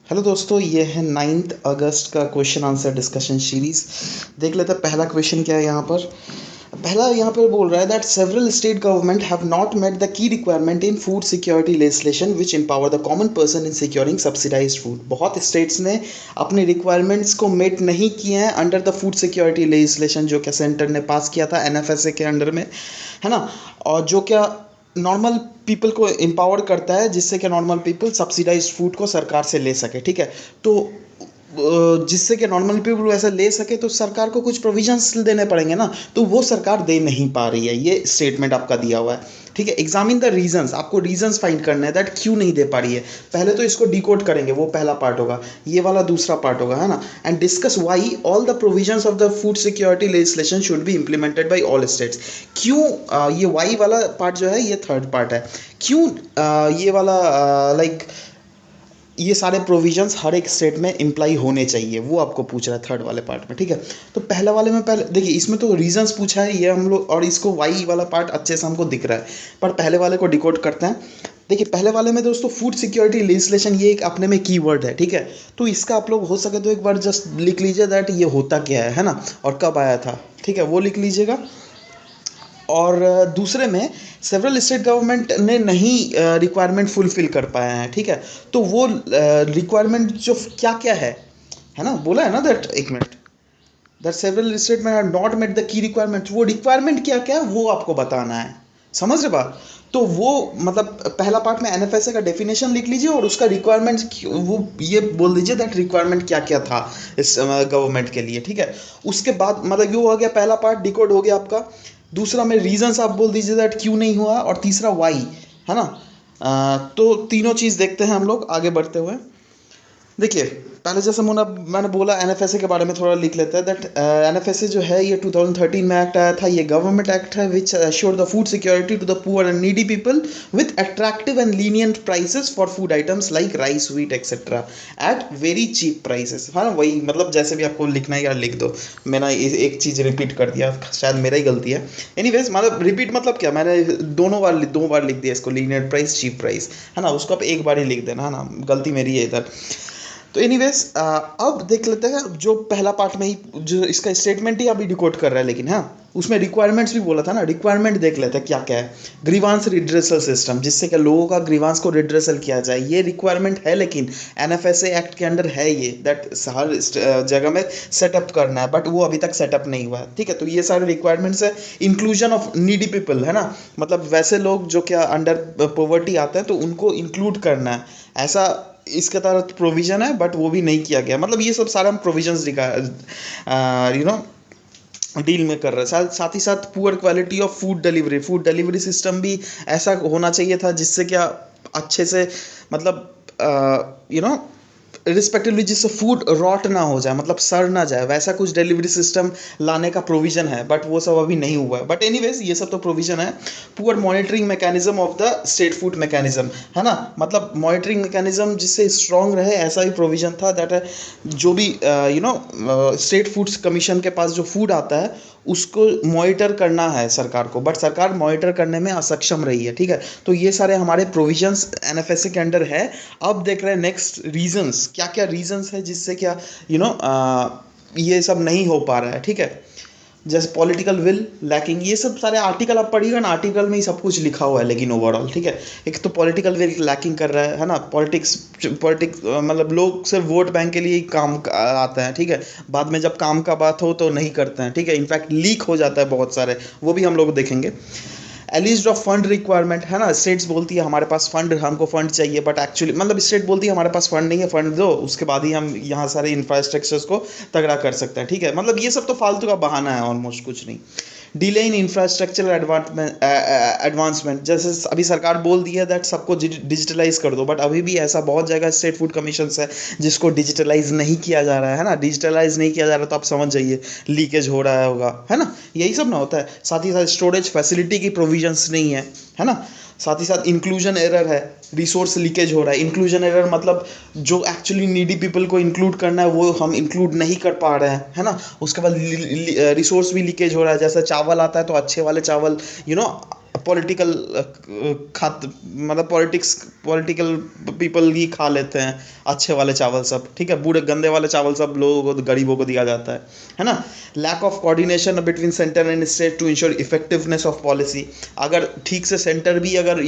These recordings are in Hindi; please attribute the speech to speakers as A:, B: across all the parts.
A: हेलो दोस्तों, ये है 9 अगस्त का क्वेश्चन आंसर डिस्कशन सीरीज। देख लेते हैं पहला क्वेश्चन क्या है यहाँ पर। पहला यहाँ पर बोल रहा है that several state government have not met the key requirement in food security legislation which empower the common person in securing subsidised food. बहुत स्टेट्स ने अपने रिक्वायरमेंट्स को मेट नहीं किए हैं under the food security legislation, जो कि सेंटर ने पास किया था एनएफएसए के अंडर में, है ना। और जो क्या नॉर्मल पीपल को एम्पावर करता है, जिससे कि नॉर्मल पीपल सब्सिडाइज्ड फूड को सरकार से ले सके, ठीक है। तो जिससे कि नॉर्मल पीपल वैसे ले सके तो सरकार को कुछ प्रोविजंस देने पड़ेंगे ना, तो वो सरकार दे नहीं पा रही है। ये स्टेटमेंट आपका दिया हुआ है, ठीक है। एग्जामिन द रीजंस, आपको रीजंस फाइंड करना है दैट क्यों नहीं दे पा रही है। पहले तो इसको डिकोड करेंगे, वो पहला पार्ट होगा, ये वाला दूसरा पार्ट होगा, है ना। And discuss why all the provisions of the food security legislation should be implemented bye all states. क्यों ये वाई वाला पार्ट जो है ये थर्ड पार्ट है। क्यों ये वाला ये सारे प्रोविजंस हर एक स्टेट में इम्प्लाई होने चाहिए, वो आपको पूछ रहा है थर्ड वाले पार्ट में, ठीक है। तो पहले वाले में पहले देखिए, इसमें तो रीजंस पूछा है ये हम लोग, और इसको वाई वाला पार्ट अच्छे से हमको दिख रहा है, पर पहले वाले को डिकोड करते हैं। देखिए पहले वाले में दोस्तों फूड सिक्योरिटी लेजिस्लेशन ये एक अपने में कीवर्ड है, ठीक है। तो इसका आप लोग हो सके तो एक बार जस्ट लिख लीजिए दैट ये होता क्या है ना, और कब आया था, ठीक है, वो लिख लीजिएगा। और दूसरे में सेवरल स्टेट गवर्नमेंट ने नहीं रिक्वायरमेंट फुलफिल कर पाए हैं, ठीक है। तो वो रिक्वायरमेंट जो क्या क्या है ना, बोला है ना दैट, एक मिनट, दैट सेवरल स्टेट में not met the key requirement, वो रिक्वायरमेंट क्या क्या है वो आपको बताना है, समझ रहे बात। तो वो मतलब पहला पार्ट में एनएफएसए का डेफिनेशन लिख लीजिए और उसका रिक्वायरमेंट वो ये बोल दीजिए दैट रिक्वायरमेंट क्या क्या था इस गवर्नमेंट के लिए, ठीक है। उसके बाद मतलब ये हो गया, पहला पार्ट डिकोड हो गया आपका। दूसरा में रीजंस आप बोल दीजिए दैट क्यों नहीं हुआ, और तीसरा वाई, है ना। तो तीनों चीज़ देखते हैं हम लोग आगे बढ़ते हुए। देखिए पहले जैसे मैंने बोला एनएफएसए के बारे में थोड़ा लिख लेते हैं दैट एनएफएसए जो है ये 2013 में एक्ट आया था। ये गवर्नमेंट एक्ट है which assure the food security to the poor and needy people with attractive and lenient prices for food items like rice, wheat etcetera at very cheap prices. हाँ वही, मतलब जैसे भी आपको लिखना है यार लिख दो। मैंने एक चीज़ रिपीट कर दिया, शायद मेरा ही गलती है। एनीवेज मतलब रिपीट मतलब क्या, मैंने दो बार लिख दिया इसको, लीनियंट प्राइस, चीप प्राइस, है ना। उसको आप एक बार ही लिख देना, है ना, गलती मेरी है इधर। तो एनीवेज अब देख लेते हैं जो पहला पार्ट में ही जो इसका स्टेटमेंट ही अभी डिकोड कर रहा है, लेकिन हाँ उसमें रिक्वायरमेंट्स भी बोला था ना। रिक्वायरमेंट देख लेते हैं क्या क्या है। ग्रीवांस रिड्रेसल सिस्टम, जिससे कि लोगों का ग्रीवांस को रिड्रेसल किया जाए, ये रिक्वायरमेंट है, लेकिन एनएफएसए एक्ट के अंडर है ये, दैट हर जगह में सेटअप करना है, बट वो अभी तक सेटअप नहीं हुआ है, ठीक है। तो ये सारे रिक्वायरमेंट्स है। इंक्लूजन ऑफ नीडी पीपल, है ना, मतलब वैसे लोग जो क्या अंडर पॉवर्टी आते हैं तो उनको इंक्लूड करना है, ऐसा इसके तहत प्रोविजन है, बट वो भी नहीं किया गया। मतलब ये सब सारा हम प्रोविजंस यू नो डील में कर रहे हैं। साथ ही साथ poor quality of food delivery system भी ऐसा होना चाहिए था जिससे क्या अच्छे से मतलब रिस्पेक्टिवली जिससे फूड रॉट ना हो जाए, मतलब सड़ ना जाए, वैसा कुछ डिलीवरी सिस्टम लाने का प्रोविजन है, बट वो सब अभी नहीं हुआ है। बट एनीवेज ये सब तो प्रोविजन है। Poor monitoring mechanism of the state food mechanism, है ना, मतलब मॉनिटरिंग मैकेनिज्म जिससे स्ट्रांग रहे, ऐसा भी प्रोविजन था। दैट है जो भी स्टेट फूड्स कमीशन के पास जो फूड आता है उसको मॉनिटर करना है सरकार को, बट सरकार मॉनिटर करने में असक्षम रही है, ठीक है। तो ये सारे हमारे प्रोविजंस एनएफएसए के अंडर है। अब देख रहे हैं नेक्स्ट रीजंस, क्या क्या रीजंस है जिससे क्या ये सब नहीं हो पा रहा है, ठीक है। जैसे पॉलिटिकल विल लैकिंग, ये सब सारे आर्टिकल आप पढ़िएगा ना, आर्टिकल में ही सब कुछ लिखा हुआ है, लेकिन ओवरऑल, ठीक है। एक तो पॉलिटिकल विल लैकिंग कर रहा है ना। पॉलिटिक्स मतलब लोग सिर्फ वोट बैंक के लिए ही काम आते हैं, ठीक है। बाद में जब काम का बात हो तो नहीं करते हैं, ठीक है। इनफैक्ट लीक हो जाता है बहुत सारे, वो भी हम लोग देखेंगे। एलिस्ट ऑफ फंड रिक्वायरमेंट, है ना, स्टेट्स बोलती है हमारे पास फंड, हमको फंड चाहिए, बट एक्चुअली मतलब स्टेट बोलती है हमारे पास फंड नहीं है, फंड दो, उसके बाद ही हम यहाँ सारे इंफ्रास्ट्रक्चर्स को तगड़ा कर सकते हैं, ठीक है। मतलब ये सब तो फालतू का बहाना है, ऑलमोस्ट कुछ नहीं। डिले इन इंफ्रास्ट्रक्चर एडवांसमेंट, जैसे अभी सरकार बोल दी है दैट सबको डिजिटलाइज कर दो, बट अभी भी ऐसा बहुत जगह स्टेट फूड कमीशन है जिसको डिजिटलाइज नहीं किया जा रहा है ना। डिजिटलाइज नहीं किया जा रहा तो आप समझ जाइए लीकेज हो रहा होगा, है ना, यही सब ना होता है। साथ ही साथ स्टोरेज फैसिलिटी की प्रोविजंस नहीं है ना। साथ ही साथ इंक्लूजन एरर है, रिसोर्स लीकेज हो रहा है। इंक्लूजन एरर मतलब जो एक्चुअली नीडी पीपल को इंक्लूड करना है वो हम इंक्लूड नहीं कर पा रहे हैं, है ना। उसके बाद रिसोर्स भी लीकेज हो रहा है। जैसे चावल आता है तो अच्छे वाले चावल पॉलिटिकल खात मतलब पॉलिटिकल पीपल ही खा लेते हैं अच्छे वाले चावल सब, ठीक है, बूढ़े गंदे वाले चावल सब लोगों को, गरीबों को दिया जाता है ना। Lack of coordination between centre and state to ensure effectiveness of policy. अगर ठीक से सेंटर भी अगर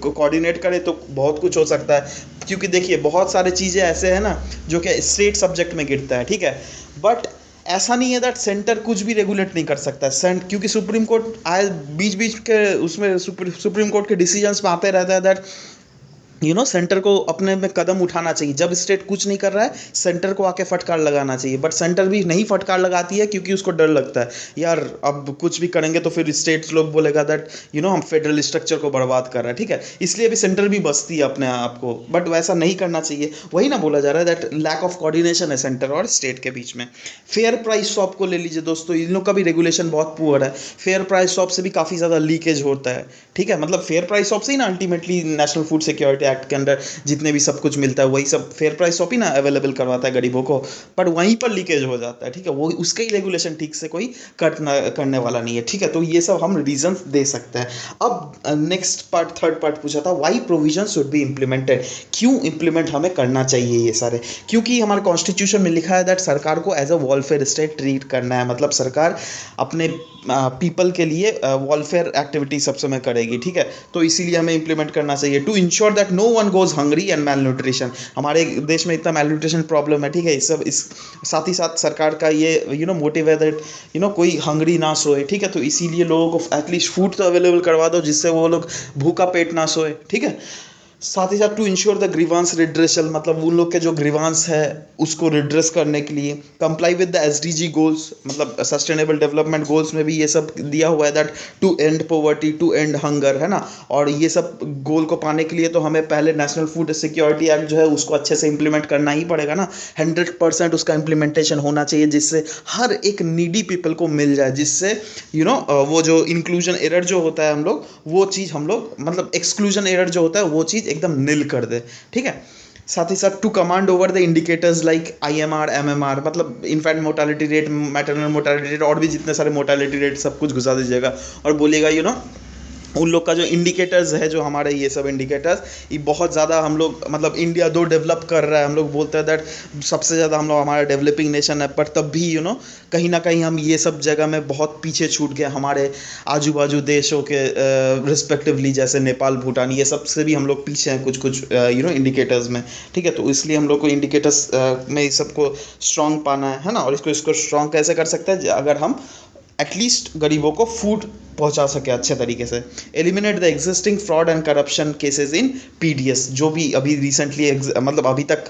A: कोऑर्डिनेट करे तो बहुत कुछ हो सकता है, क्योंकि देखिए बहुत सारे चीज़ें ऐसे हैं ना जो कि स्टेट सब्जेक्ट में गिरता है, ठीक है, बट ऐसा नहीं है दैट सेंटर कुछ भी रेगुलेट नहीं कर सकता क्योंकि सुप्रीम कोर्ट आए बीच बीच के उसमें सुप्रीम कोर्ट के डिसीजंस में आते रहता है दैट सेंटर को अपने में कदम उठाना चाहिए। जब स्टेट कुछ नहीं कर रहा है सेंटर को आके फटकार लगाना चाहिए, बट सेंटर भी नहीं फटकार लगाती है क्योंकि उसको डर लगता है यार अब कुछ भी करेंगे तो फिर स्टेट लोग बोलेगा दैट हम फेडरल स्ट्रक्चर को बर्बाद कर रहे हैं, ठीक है, इसलिए भी सेंटर भी बचती है अपने आप को, बट वैसा नहीं करना चाहिए। वही ना बोला जा रहा है दैट लैक ऑफ कोऑर्डिनेशन है सेंटर और स्टेट के बीच में। फेयर प्राइस शॉप को ले लीजिए दोस्तों, इन लोग का भी रेगुलेशन बहुत पुअर है। फेयर प्राइस शॉप से भी काफ़ी ज़्यादा लीकेज होता है, ठीक है, मतलब फेयर प्राइस शॉप से ही ना ultimately national food security act के अंडर जितने भी सब कुछ मिलता है वही सब फेयर प्राइस शॉप ही ना अवेलेबल करवाता है गरीबों को, बट वहीं पर लीकेज हो जाता है, ठीक है, वो उसका ही रेगुलेशन ठीक से कोई करने वाला नहीं है, ठीक है। तो ये सब हम रीजंस दे सकते हैं। अब नेक्स्ट पार्ट, थर्ड पार्ट पूछा था why provision should be implemented, क्यों इम्प्लीमेंट हमें करना चाहिए ये सारे, क्योंकि हमारे कॉन्स्टिट्यूशन में लिखा है दैट सरकार को as a welfare state treat करना है, मतलब सरकार अपने पीपल के लिए वेलफेयर एक्टिविटी सब समय करेगी, ठीक है, तो इसीलिए हमें इम्प्लीमेंट करना चाहिए to ensure that no one goes hungry and malnutrition. हमारे देश में इतना मैल न्यूट्रिशन प्रॉब्लम है, ठीक है, इस सब इस साथ ही साथ सरकार का ये मोटिव है दैट कोई हंग्री ना सोए, ठीक है, तो इसीलिए लोगों को एटलीस्ट फूड तो अवेलेबल करवा दो जिससे वो लोग भूखा पेट ना सोए, ठीक है। साथ ही साथ to ensure the grievance redressal, मतलब उन लोग के जो ग्रीवांस है उसको रिड्रेस करने के लिए। Comply with the SDG goals, मतलब सस्टेनेबल डेवलपमेंट गोल्स में भी ये सब दिया हुआ है that to end poverty, to end hunger, है ना, और ये सब गोल को पाने के लिए तो हमें पहले नेशनल फूड सिक्योरिटी एक्ट जो है उसको अच्छे से इंप्लीमेंट करना ही पड़ेगा ना। 100% उसका इम्प्लीमेंटेशन होना चाहिए जिससे हर एक नीडी पीपल को मिल जाए, जिससे वो जो इंक्लूजन एरर जो होता है वो चीज़ हम लोग मतलब एक्सक्लूजन एरर जो होता है वो चीज़ एकदम निल कर दे, ठीक है। साथ ही साथ to command over the indicators like IMR MMR, मतलब infant mortality rate, maternal mortality rate और भी जितने सारे मोर्टालिटी रेट सब कुछ घुसा दीजिएगा और बोलिएगा उन लोग का जो इंडिकेटर्स है, जो हमारे ये सब इंडिकेटर्स ये बहुत ज़्यादा हम लोग मतलब इंडिया दो डेवलप कर रहा है, हम लोग बोलते हैं दैट सबसे ज़्यादा हम लोग हमारा डेवलपिंग नेशन है, पर तब भी कहीं ना कहीं हम ये सब जगह में बहुत पीछे छूट गए हमारे आजू बाजू देशों के रिस्पेक्टिवली, जैसे नेपाल भूटान, ये सब से भी हम लोग पीछे हैं कुछ कुछ इंडिकेटर्स में, ठीक है, तो इसलिए हम लोग को इंडिकेटर्स में इस सबको स्ट्रॉन्ग पाना है ना। और इसको स्ट्रॉन्ग कैसे कर सकते हैं, अगर हम एटलीस्ट गरीबों को फूड पहुंचा सके अच्छे तरीके से। Eliminate the existing fraud and corruption cases in PDS, जो भी अभी रिसेंटली मतलब अभी तक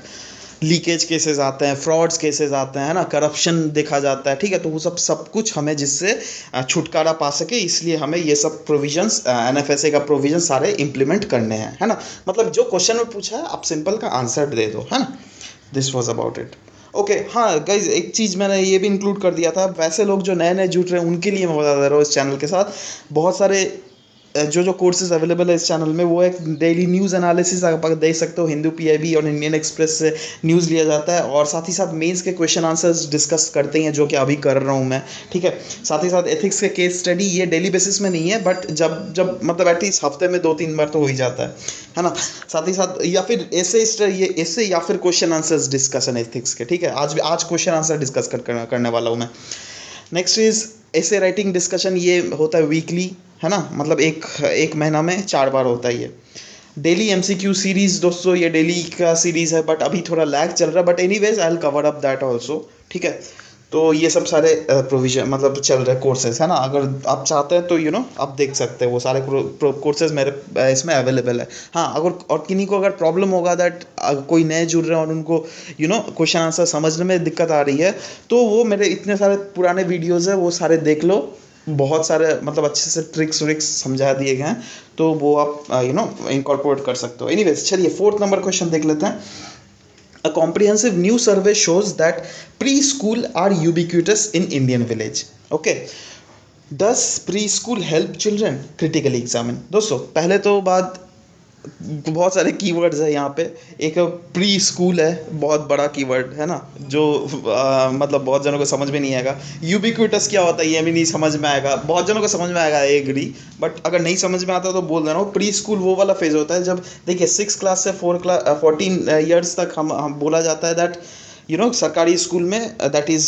A: लीकेज केसेस आते हैं, फ्रॉड्स केसेस आते हैं, है ना, करप्शन देखा जाता है, ठीक है, तो वो सब कुछ हमें जिससे छुटकारा पा सके, इसलिए हमें ये सब प्रोविजंस NFSA का प्रोविजन सारे इंप्लीमेंट करने हैं, है ना। मतलब जो क्वेश्चन में पूछा है आप सिंपल का आंसर दे दो, है ना। This was about it. Okay, हाँ गाइज, एक चीज़ मैंने ये भी इंक्लूड कर दिया था, वैसे लोग जो नए नए जुड़ रहे हैं उनके लिए मैं बता दे रहा हूँ इस चैनल के साथ बहुत सारे जो कोर्सेज अवेलेबल है इस चैनल में, वो एक डेली न्यूज़ एनालिसिस आप देख सकते हो, हिंदू PIB और इंडियन एक्सप्रेस से न्यूज़ लिया जाता है, और साथ ही साथ मेंस के क्वेश्चन आंसर्स डिस्कस करते हैं जो कि अभी कर रहा हूँ मैं, ठीक है। साथ ही साथ एथिक्स के केस स्टडी, ये डेली बेसिस में नहीं है, बट जब मतलब एटलीस्ट हफ्ते में 2-3 बार तो हो ही जाता है ना। साथ ही साथ या फिर ऐसे या फिर क्वेश्चन आंसर्स डिस्कशन एथिक्स के, ठीक है, आज क्वेश्चन आंसर डिस्कस करने वाला हूँ मैं। नेक्स्ट इज ऐसे राइटिंग डिस्कशन, ये होता है वीकली, है ना, मतलब एक महीना में 4 बार होता है ये। डेली MCQ सीरीज़ दोस्तों, ये डेली का सीरीज़ है, बट अभी थोड़ा लैग चल रहा है, but anyways I will cover up that also, ठीक है। तो ये सब सारे प्रोविजन मतलब चल रहे कोर्सेज, है ना, अगर आप चाहते हैं तो आप देख सकते हैं, वो सारे कोर्सेज मेरे इसमें अवेलेबल है। हाँ, अगर और किन्हीं को अगर प्रॉब्लम होगा दैट कोई नए जुड़ रहे हैं और उनको क्वेश्चन आंसर समझने में दिक्कत आ रही है, तो वो मेरे इतने सारे पुराने वीडियोज़ है वो सारे देख लो, बहुत सारे मतलब अच्छे से ट्रिक्स व्रिक्स समझा दिए गए हैं, तो वो आप इनकॉर्पोरेट कर सकते हो। एनीवेज, चलिए 4th नंबर क्वेश्चन देख लेते हैं। A comprehensive new survey shows that preschool are ubiquitous in Indian village. Okay. Does preschool help children? Critically examine. दोस्तों पहले तो बात बहुत सारे कीवर्ड्स है यहाँ पे। एक प्री स्कूल है, बहुत बड़ा कीवर्ड है ना, जो मतलब बहुत जनों को समझ में नहीं आएगा। यूबिक्विटस क्या होता है ये भी नहीं समझ में आएगा, बहुत जनों को समझ में आएगा, आई एग्री, बट अगर नहीं समझ में आता तो बोल देना। वो प्री स्कूल वो वाला फेज होता है जब, देखिए 6 क्लास से 14 ईयर्स तक हम बोला जाता है दैट सरकारी स्कूल में दैट इज़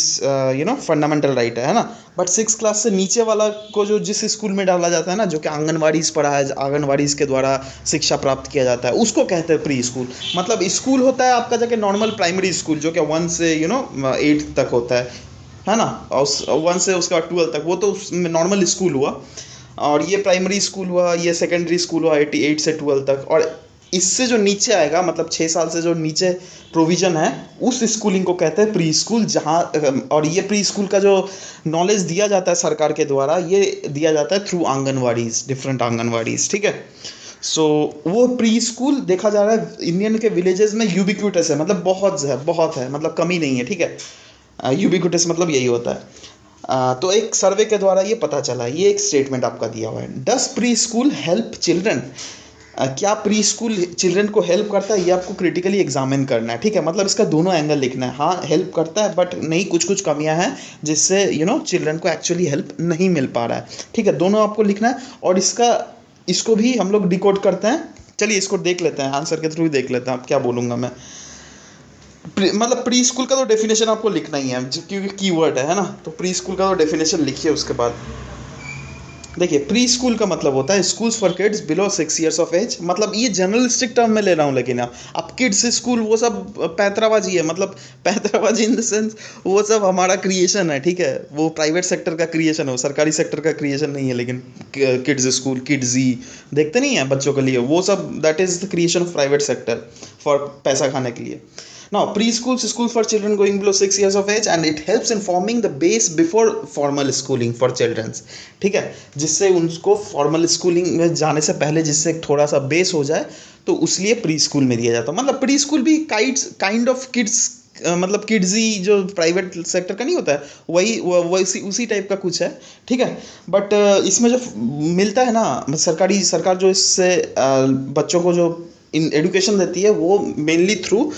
A: फंडामेंटल राइट है ना। बट 6 क्लास से नीचे वाला को जो जिस स्कूल में डाला जाता है ना, जो कि आंगनवाड़ीज पढ़ा है, आंगनवाड़ीज के द्वारा शिक्षा प्राप्त किया जाता है, उसको कहते हैं प्री स्कूल। मतलब स्कूल होता है आपका जाके नॉर्मल प्राइमरी स्कूल, जो कि 1 से 8 तक होता है ना, और 1 से उसके बाद 12 तक, वो तो नॉर्मल स्कूल हुआ। और ये प्राइमरी स्कूल हुआ, ये सेकेंडरी स्कूल हुआ 8 से 12 तक। और इससे जो नीचे आएगा, मतलब 6 साल से जो नीचे प्रोविज़न है, उस स्कूलिंग को कहते हैं प्री स्कूल। जहाँ और ये प्री स्कूल का जो नॉलेज दिया जाता है सरकार के द्वारा, ये दिया जाता है थ्रू आंगनवाड़ीज़, डिफरेंट आंगनवाड़ीज़, ठीक है। सो वो प्री स्कूल देखा जा रहा है इंडियन के विलेजेस में यूबिक्विटस है, मतलब बहुत है, मतलब कमी नहीं है, ठीक है। यूबिक्विटस मतलब यही होता है। तो एक सर्वे के द्वारा ये पता चला, ये एक स्टेटमेंट आपका दिया हुआ है। डस प्री स्कूल हेल्प चिल्ड्रन? क्या प्री स्कूल चिल्ड्रन को हेल्प करता है, ये आपको क्रिटिकली एग्जामिन करना है, ठीक है। मतलब इसका दोनों एंगल लिखना है। हाँ हेल्प करता है, बट नहीं, कुछ कुछ कमियां हैं जिससे चिल्ड्रन को एक्चुअली हेल्प नहीं मिल पा रहा है, ठीक है। दोनों आपको लिखना है। और इसको भी हम लोग डिकोड करते हैं। चलिए इसको देख लेते हैं, आंसर के थ्रू ही देख लेते हैं। अब क्या बोलूँगा मैं, मतलब प्री स्कूल का तो डेफिनेशन आपको लिखना ही है, क्योंकि कीवर्ड है ना। तो प्री स्कूल का तो डेफिनेशन लिखिए। उसके बाद देखिए, प्री स्कूल का मतलब होता है schools for kids below 6 years of age. मतलब ये जनरलिस्टिक टर्म में ले रहा हूँ, लेकिन अब किड्स स्कूल वो सब पैतराबाजी है। मतलब पैतराबाजी इन द सेंस, वो सब हमारा क्रिएशन है, ठीक है। वो प्राइवेट सेक्टर का क्रिएशन है, वो सरकारी सेक्टर का क्रिएशन नहीं है। लेकिन किड्स स्कूल, किड्जी देखते नहीं है बच्चों के लिए, वो सब that is the creation of private sector for पैसा खाने के लिए। Now, preschools, school for children going below 6 years of age, and it helps in forming the base before formal schooling for children. ठीक है, जिससे उनको फॉर्मल स्कूलिंग में जाने से पहले जिससे थोड़ा सा बेस हो जाए, तो उसलिए प्री स्कूल में दिया जाता है। मतलब प्री स्कूल भी काइंड ऑफ किड्स, मतलब किड्स ही जो प्राइवेट सेक्टर का नहीं होता है, वही उसी टाइप का कुछ है, ठीक है। बट इसमें जो मिलता है ना, सरकार जो इससे बच्चों को जो इन एडुकेशन देती है, वो मेनली थ्रू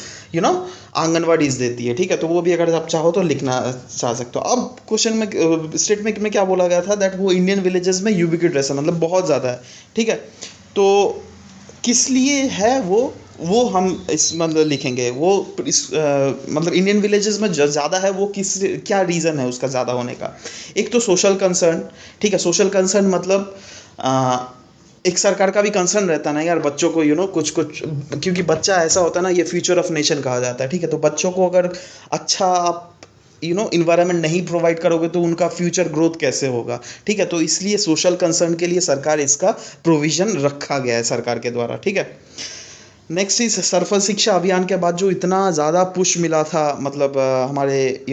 A: आंगनवाड़ीज देती है, ठीक है। तो वो भी अगर आप चाहो तो लिखना चाह सकते हो। अब क्वेश्चन में स्टेटमेंट में क्या बोला गया था, दैट वो इंडियन विलेजेस में यूबिक्विटस है, मतलब बहुत ज़्यादा है, ठीक है। तो किस लिए है वो हम इस मतलब लिखेंगे। वो मतलब इंडियन विलेजेस में जो ज़्यादा है, वो क्या रीज़न है उसका ज़्यादा होने का। एक तो सोशल कंसर्न, ठीक है। सोशल कंसर्न मतलब एक सरकार का भी कंसर्न रहता है ना यार, बच्चों को कुछ क्योंकि बच्चा ऐसा होता है ना, ये फ्यूचर ऑफ नेशन कहा जाता है, ठीक है। तो बच्चों को अगर अच्छा आप इन्वायरमेंट नहीं प्रोवाइड करोगे, तो उनका फ्यूचर ग्रोथ कैसे होगा, ठीक है। तो इसलिए सोशल कंसर्न के लिए सरकार इसका प्रोविज़न रखा गया है सरकार के द्वारा, ठीक है। नेक्स्ट इज सर्व शिक्षा अभियान के बाद जो इतना ज़्यादा पुश मिला था, मतलब हमारे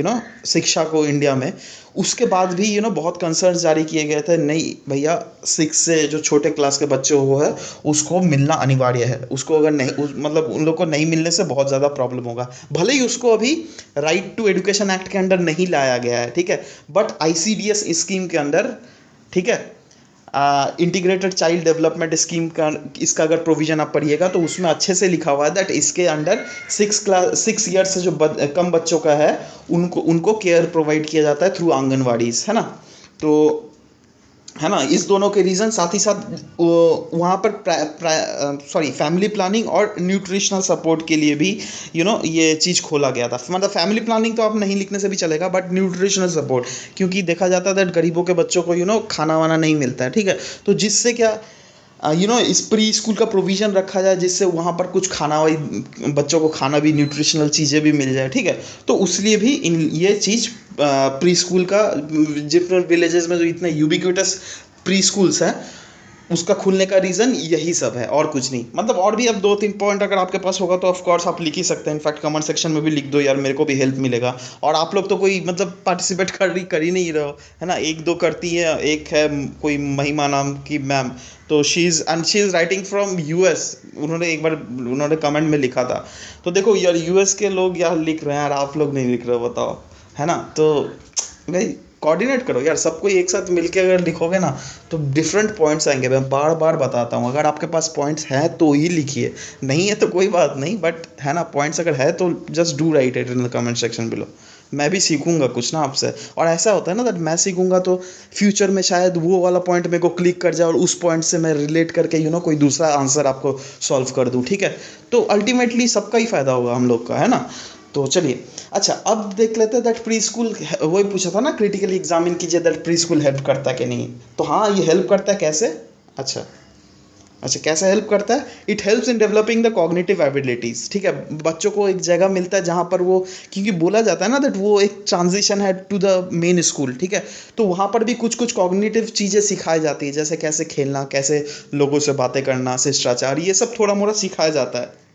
A: शिक्षा को इंडिया में, उसके बाद भी बहुत कंसर्न जारी किए गए थे। नहीं भैया, 6 से जो छोटे क्लास के बच्चे वो है, उसको मिलना अनिवार्य है। उसको अगर नहीं मतलब उन लोग को नहीं मिलने से बहुत ज़्यादा प्रॉब्लम होगा। भले ही उसको अभी राइट टू एजुकेशन एक्ट के अंडर नहीं लाया गया है, ठीक है, बट ICDS स्कीम के अंडर, ठीक है, इंटीग्रेटेड चाइल्ड डेवलपमेंट स्कीम का इसका अगर प्रोविज़न आप पढ़िएगा, तो उसमें अच्छे से लिखा हुआ है दैट इसके अंडर 6 ईयर्स से जो कम बच्चों का है, उनको केयर प्रोवाइड किया जाता है थ्रू आंगनवाड़ीज़, है ना। तो है ना, इस दोनों के रीज़न, साथ ही साथ वहाँ पर फैमिली प्लानिंग और न्यूट्रिशनल सपोर्ट के लिए भी ये चीज़ खोला गया था। मतलब फैमिली प्लानिंग तो आप नहीं लिखने से भी चलेगा, बट न्यूट्रिशनल सपोर्ट, क्योंकि देखा जाता है गरीबों के बच्चों को खाना वाना नहीं मिलता है, ठीक है। तो जिससे क्या इस प्री स्कूल का प्रोविज़न रखा जाए, जिससे वहाँ पर कुछ खाना वाली बच्चों को खाना भी, न्यूट्रिशनल चीज़ें भी मिल जाए, ठीक है। तो उसलिए भी ये चीज़ प्री स्कूल का डिफरेंट विलेजेस में जो इतने यूबिक्विटस प्री स्कूल्स हैं, उसका खुलने का रीज़न यही सब है, और कुछ नहीं। मतलब और भी अब 2-3 पॉइंट अगर आपके पास होगा तो ऑफ कोर्स आप लिख ही सकते हैं। इनफैक्ट कमेंट सेक्शन में भी लिख दो यार, मेरे को भी हेल्प मिलेगा। और आप लोग तो कोई मतलब पार्टिसिपेट कर ही नहीं रहे हो, है ना। 1-2 करती हैं, एक है कोई महिमा नाम की मैम, तो she is writing from US। उन्होंने कमेंट में लिखा था। तो देखो यार, US के लोग यार लिख रहे हैं यार, आप लोग नहीं लिख रहे हो, बताओ, है ना। तो भाई कोऑर्डिनेट करो यार, सबको एक साथ मिलके अगर लिखोगे ना तो डिफरेंट पॉइंट्स आएंगे। मैं बार बार बताता हूँ, अगर आपके पास पॉइंट्स हैं तो ही लिखिए, नहीं है तो कोई बात नहीं, बट है ना, पॉइंट्स अगर है तो just do right it in the comment section below. मैं भी सीखूंगा कुछ ना आपसे, और ऐसा होता है ना दैट मैं सीखूंगा तो फ्यूचर में शायद वो वाला पॉइंट मेरे को क्लिक कर जाए और उस पॉइंट से मैं रिलेट करके कोई दूसरा आंसर आपको सॉल्व कर दूँ, ठीक है। तो अल्टीमेटली सबका ही फायदा होगा हम लोग का, है ना। तो चलिए, अच्छा अब देख लेते हैं दैट प्री स्कूल, वही पूछा था ना, क्रिटिकली एग्जामिन कीजिए दैट प्री स्कूल हेल्प करता है कि नहीं। तो हाँ, ये हेल्प करता है कैसे। अच्छा, अच्छा कैसे हेल्प करता है। It helps in developing the cognitive abilities, ठीक है। बच्चों को एक जगह मिलता है जहाँ पर वो, क्योंकि बोला जाता है ना दैट वो एक ट्रांजिशन है टू द मेन स्कूल, ठीक है। तो वहाँ पर भी कुछ कुछ कॉग्निटिव चीज़ें सिखाई जाती है, जैसे कैसे खेलना, कैसे लोगों से बातें करना, शिष्टाचार, ये सब थोड़ा मोड़ा सिखाया जाता है,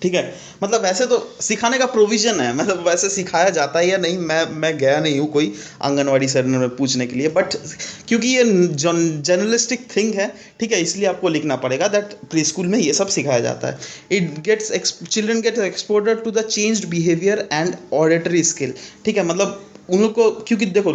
A: ठीक है। मतलब वैसे तो सिखाने का प्रोविज़न है, मतलब वैसे सिखाया जाता है या नहीं, मैं गया नहीं हूँ कोई आंगनवाड़ी सर में पूछने के लिए, बट क्योंकि ये जर्नलिस्टिक थिंग है, ठीक है, इसलिए आपको लिखना पड़ेगा दैट प्री स्कूल में ये सब सिखाया जाता है। It gets children gets exposure to the changed behaviour and auditory skill, ठीक है। मतलब उन लोग को, क्योंकि देखो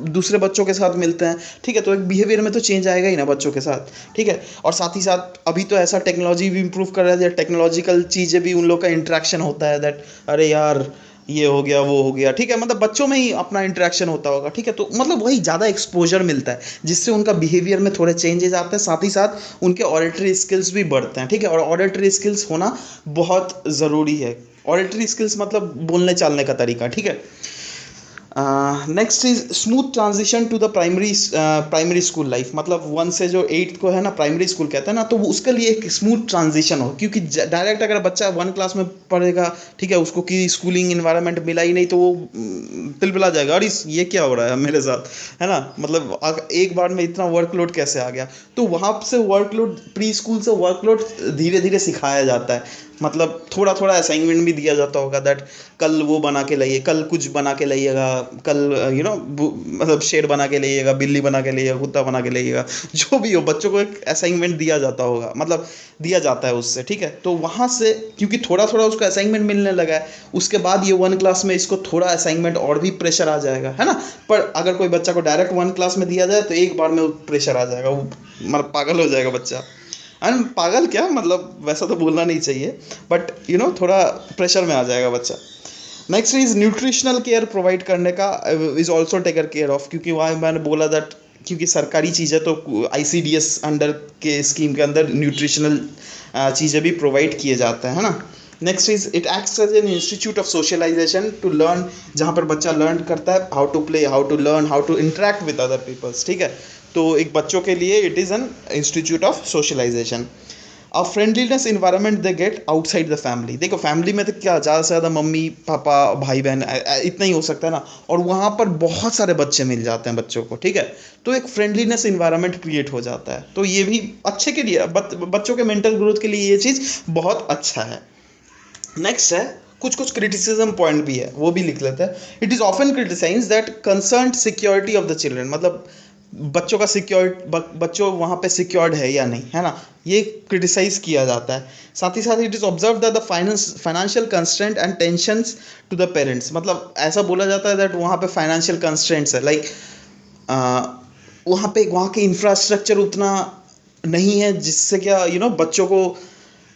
A: दूसरे बच्चों के साथ मिलते हैं, ठीक है, तो एक बिहेवियर में तो चेंज आएगा ही ना बच्चों के साथ, ठीक है। और साथ ही साथ अभी तो ऐसा टेक्नोलॉजी भी इम्प्रूव कर रहा है, टेक्नोलॉजिकल चीज़ें भी उन लोग का इंटरेक्शन होता है दैट अरे यार ये हो गया वो हो गया, ठीक है। मतलब बच्चों में ही अपना इंटरेक्शन होता होगा, ठीक है। तो मतलब वही ज़्यादा एक्सपोजर मिलता है जिससे उनका बिहेवियर में थोड़े चेंजेस आते हैं, साथ ही साथ उनके ऑडिटरी स्किल्स भी बढ़ते हैं, ठीक है। और ऑडिटरी स्किल्स होना बहुत ज़रूरी है। ऑडिटरी स्किल्स मतलब बोलने चालने का तरीका, ठीक है। Next is smooth transition to the primary school life, मतलब 1 से जो 8 को है ना प्राइमरी स्कूल कहते हैं ना, तो उसके लिए एक स्मूथ ट्रांजिशन हो, क्योंकि डायरेक्ट अगर बच्चा 1 क्लास में पढ़ेगा, ठीक है, उसको की स्कूलिंग इन्वायरमेंट मिला ही नहीं तो वो तिलबिला जाएगा, और ये क्या हो रहा है मेरे साथ, है ना। मतलब एक बार में इतना वर्कलोड कैसे आ गया। तो वहाँ से वर्कलोड, प्री स्कूल से वर्कलोड धीरे धीरे सिखाया जाता है, मतलब थोड़ा थोड़ा असाइनमेंट भी दिया जाता होगा दैट कल वो बना के लाइए, कल कुछ बना के लाइएगा, कल मतलब शेर बना के लाइएगा, बिल्ली बना के लाइएगा, कुत्ता बना के लाइएगा, जो भी हो बच्चों को एक असाइनमेंट दिया जाता होगा, मतलब दिया जाता है उससे, ठीक है। तो वहाँ से क्योंकि थोड़ा थोड़ा उसको असाइनमेंट मिलने लगा है, उसके बाद ये 1 क्लास में इसको थोड़ा असाइनमेंट और भी प्रेशर आ जाएगा, है ना। पर अगर कोई बच्चा को डायरेक्ट 1 क्लास में दिया जाए तो एक बार में प्रेशर आ जाएगा, वो मतलब पागल हो जाएगा बच्चा। एंड पागल क्या, मतलब वैसा तो बोलना नहीं चाहिए, बट थोड़ा प्रेशर में आ जाएगा बच्चा। Next is nutritional care provide करने का is also taker care of, क्योंकि वहाँ मैंने बोला दैट क्योंकि सरकारी चीज़ें तो ICDS अंडर के स्कीम के अंदर न्यूट्रिशनल चीज़ें भी प्रोवाइड किए जाते हैं, है ना। Next is it acts as an institute of socialisation to learn, जहाँ पर बच्चा लर्न करता है how to play, how to learn, how to interact with other peoples, ठीक है। तो एक बच्चों के लिए it is an institute of socialisation. A friendliness environment they get outside the family, देखो फैमिली में तो क्या ज़्यादा से ज़्यादा मम्मी पापा भाई बहन इतना ही हो सकता है ना, और वहाँ पर बहुत सारे बच्चे मिल जाते हैं बच्चों को, ठीक है। तो एक फ्रेंडलीनेस इन्वायरमेंट क्रिएट हो जाता है, तो ये भी अच्छे के लिए, बच्चों के मेंटल ग्रोथ के लिए ये चीज़ बहुत अच्छा है। नेक्स्ट है कुछ कुछ क्रिटिसिज्म पॉइंट भी है, वो भी लिख लेते हैं। It is often criticise that concern security of the children, मतलब बच्चों का बच्चों वहाँ पे सिक्योर्ड है या नहीं, है ना, ये क्रिटिसाइज किया जाता है। साथ ही साथ it is observe that the financial constraint and tensions to the parents, मतलब ऐसा बोला जाता है दैट वहाँ पे फाइनेंशियल कंस्ट्रेंट्स है, लाइक वहाँ के इंफ्रास्ट्रक्चर उतना नहीं है जिससे क्या बच्चों को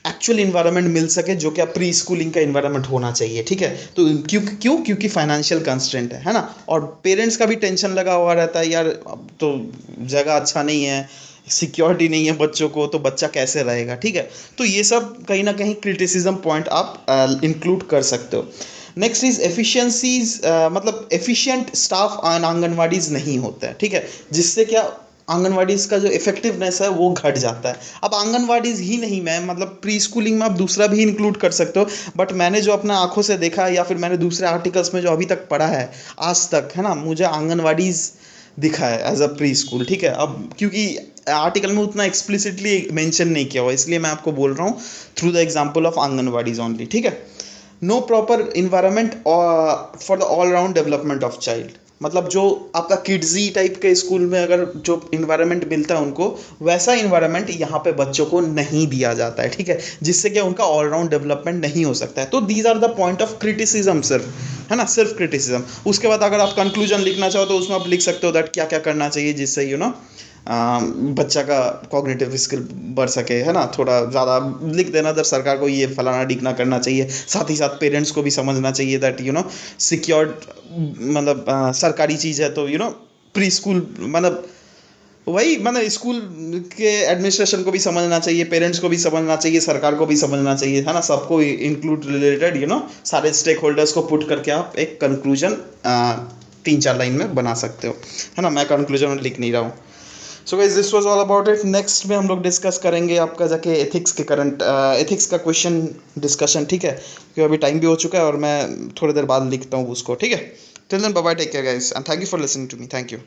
A: एक्चुअल इन्वायरमेंट मिल सके जो क्या प्री स्कूलिंग का इन्वायरमेंट होना चाहिए, ठीक है। तो क्योंकि फाइनेंशियल कंस्ट्रेंट है ना, और पेरेंट्स का भी टेंशन लगा हुआ रहता है, यार अब तो जगह अच्छा नहीं है, सिक्योरिटी नहीं है बच्चों को, तो बच्चा कैसे रहेगा, ठीक है। तो ये सब कहीं ना कहीं क्रिटिसिज्म पॉइंट आप इंक्लूड कर सकते हो। नेक्स्ट इज एफिशिएंसीज, मतलब एफिशिएंट स्टाफ आंगनवाड़ीज नहीं होता है, ठीक है, जिससे क्या आंगनवाड़ीज़ का जो इफेक्टिवनेस है वो घट जाता है। अब आंगनवाड़ीज़ ही नहीं, मैं मतलब प्री स्कूलिंग में आप दूसरा भी इंक्लूड कर सकते हो, बट मैंने जो अपना आंखों से देखा है या फिर मैंने दूसरे आर्टिकल्स में जो अभी तक पढ़ा है आज तक, है ना, मुझे आंगनवाड़ीज़ दिखा है एज अ प्री स्कूल, ठीक है। अब क्योंकि आर्टिकल में उतना एक्सप्लिसिटली मेंशन नहीं किया हुआ, इसलिए मैं आपको बोल रहा हूँ through the example of anganwadis only, ठीक है। No proper environment for the all round development of child, मतलब जो आपका किड्जी टाइप के स्कूल में अगर जो इन्वायरमेंट मिलता है उनको, वैसा इन्वायरमेंट यहाँ पे बच्चों को नहीं दिया जाता है, ठीक है, जिससे कि उनका ऑलराउंड डेवलपमेंट नहीं हो सकता है। तो these are the point of criticism सिर्फ, है ना, सिर्फ क्रिटिसिज्म। उसके बाद अगर आप कंक्लूजन लिखना चाहो तो उसमें आप लिख सकते हो दैट क्या क्या करना चाहिए जिससे बच्चा का कॉग्निटिव स्किल बढ़ सके, है ना, थोड़ा ज़्यादा लिख देना दर सरकार को ये फलाना डिगना करना चाहिए। साथ ही साथ पेरेंट्स को भी समझना चाहिए दैट सिक्योर्ड, मतलब सरकारी चीज़ है तो प्री स्कूल, मतलब वही, मतलब स्कूल के एडमिनिस्ट्रेशन को भी समझना चाहिए, पेरेंट्स को भी समझना चाहिए, सरकार को भी समझना चाहिए, है ना, सबको इंक्लूड रिलेटेड सारे स्टेक होल्डर्स को पुट करके आप एक कंक्लूजन 3-4 लाइन में बना सकते हो, है ना। मैं कंक्लूजन लिख नहीं रहा हूँ। So guys this was all about it. Next में हम लोग डिस्कस करेंगे आपका जाके एथिक्स के करंट एथिक्स का क्वेश्चन डिस्कशन, ठीक है, क्योंकि अभी टाइम भी हो चुका है और मैं थोड़ी देर बाद लिखता हूँ उसको, ठीक है। Till then bye bye, take care guys and thank you for listening to me, thank you.